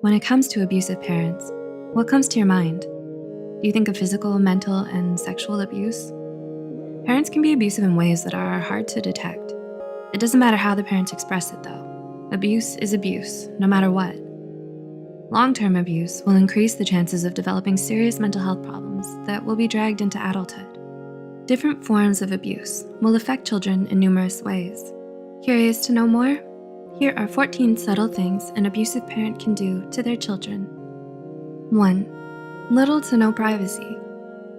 When it comes to abusive parents, what comes to your mind? Do you think of physical, mental, and sexual abuse? Parents can be abusive in ways that are hard to detect. It doesn't matter how the parents express it, though. Abuse is abuse, no matter what. Long-term abuse will increase the chances of developing serious mental health problems that will be dragged into adulthood. Different forms of abuse will affect children in numerous ways. Curious to know more? Here are 14 subtle things an abusive parent can do to their children. 1. Little to no privacy.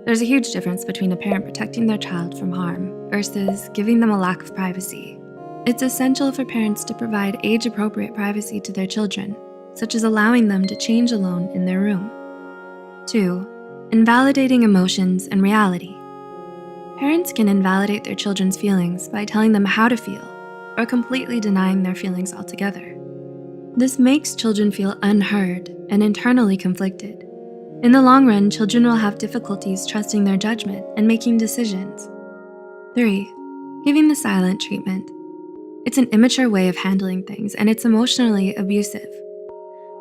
There's a huge difference between a parent protecting their child from harm versus giving them a lack of privacy. It's essential for parents to provide age-appropriate privacy to their children, such as allowing them to change alone in their room. 2. Invalidating emotions and reality. Parents can invalidate their children's feelings by telling them how to feel or completely denying their feelings altogether. This makes children feel unheard and internally conflicted. In the long run, children will have difficulties trusting their judgment and making decisions. 3. Giving the silent treatment. It's an immature way of handling things, and it's emotionally abusive.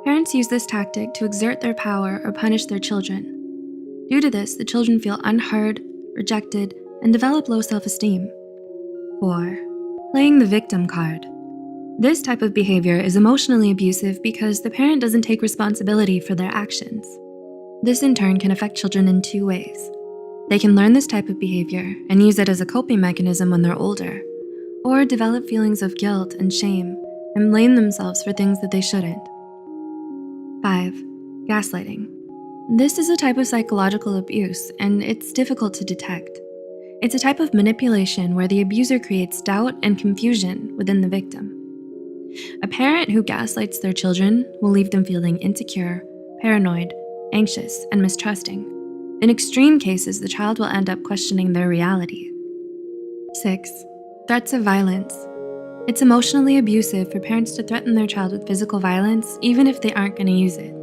Parents use this tactic to exert their power or punish their children. Due to this, the children feel unheard, rejected, and develop low self-esteem. 4. Playing the victim card. This type of behavior is emotionally abusive because the parent doesn't take responsibility for their actions. This in turn can affect children in 2 ways. They can learn this type of behavior and use it as a coping mechanism when they're older, or develop feelings of guilt and shame and blame themselves for things that they shouldn't. 5. Gaslighting. This is a type of psychological abuse, and it's difficult to detect. It's a type of manipulation where the abuser creates doubt and confusion within the victim. A parent who gaslights their children will leave them feeling insecure, paranoid, anxious, and mistrusting. In extreme cases, the child will end up questioning their reality. 6. Threats of violence. It's emotionally abusive for parents to threaten their child with physical violence, even if they aren't going to use it.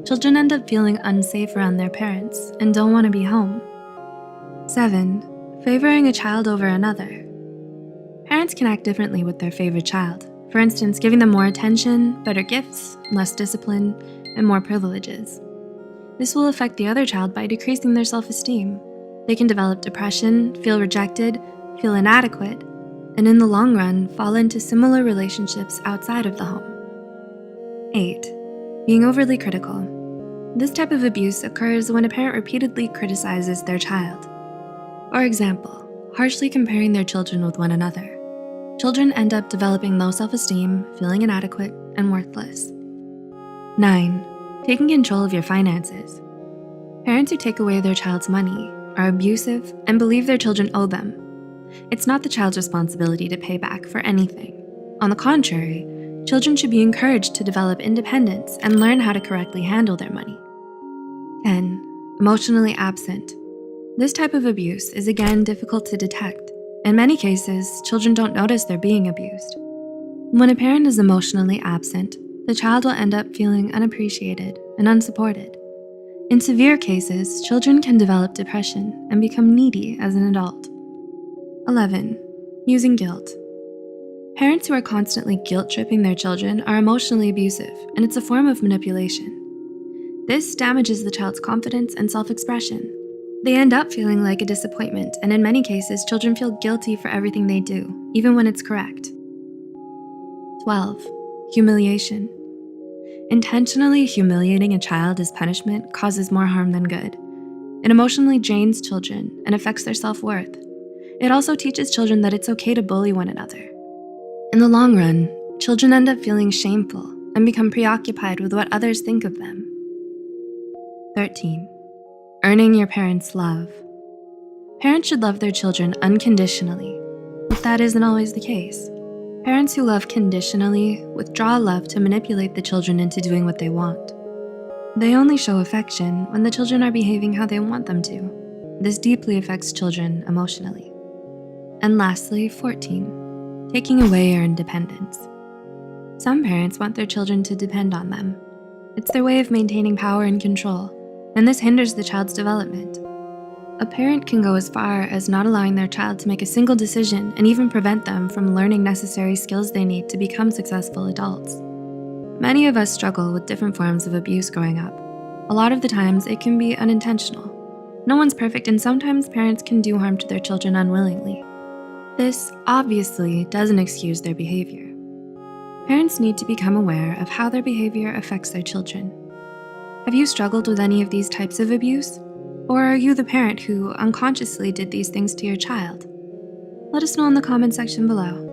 Children end up feeling unsafe around their parents and don't want to be home. 7. Favoring a child over another. Parents can act differently with their favorite child. For instance, giving them more attention, better gifts, less discipline, and more privileges. This will affect the other child by decreasing their self-esteem. They can develop depression, feel rejected, feel inadequate, and in the long run, fall into similar relationships outside of the home. 8. Being overly critical. This type of abuse occurs when a parent repeatedly criticizes their child. For example, harshly comparing their children with one another. Children end up developing low self-esteem, feeling inadequate, and worthless. 9. Taking control of your finances. Parents who take away their child's money are abusive and believe their children owe them. It's not the child's responsibility to pay back for anything. On the contrary, children should be encouraged to develop independence and learn how to correctly handle their money. 10. Emotionally absent. This type of abuse is again difficult to detect. In many cases, children don't notice they're being abused. When a parent is emotionally absent, the child will end up feeling unappreciated and unsupported. In severe cases, children can develop depression and become needy as an adult. 11. Using guilt. Parents who are constantly guilt-tripping their children are emotionally abusive, and it's a form of manipulation. This damages the child's confidence and self-expression. They end up feeling like a disappointment, and in many cases, children feel guilty for everything they do, even when it's correct. 12. Humiliation. Intentionally humiliating a child as punishment causes more harm than good. It emotionally drains children and affects their self-worth. It also teaches children that it's okay to bully one another. In the long run, children end up feeling shameful and become preoccupied with what others think of them. 13. Earning your parents' love. Parents should love their children unconditionally, but that isn't always the case. Parents who love conditionally withdraw love to manipulate the children into doing what they want. They only show affection when the children are behaving how they want them to. This deeply affects children emotionally. And lastly, 14. Taking away your independence. Some parents want their children to depend on them. It's their way of maintaining power and control, and this hinders the child's development. A parent can go as far as not allowing their child to make a single decision and even prevent them from learning necessary skills they need to become successful adults. Many of us struggle with different forms of abuse growing up. A lot of the times, it can be unintentional. No one's perfect, and sometimes parents can do harm to their children unwillingly. This obviously doesn't excuse their behavior. Parents need to become aware of how their behavior affects their children. Have you struggled with any of these types of abuse? Or are you the parent who unconsciously did these things to your child? Let us know in the comment section below.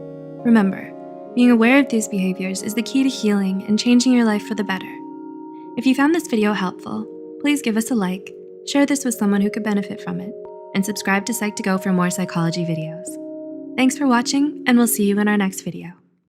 Remember, being aware of these behaviors is the key to healing and changing your life for the better. If you found this video helpful, please give us a like, share this with someone who could benefit from it, and subscribe to Psych2Go for more psychology videos. Thanks for watching, and we'll see you in our next video.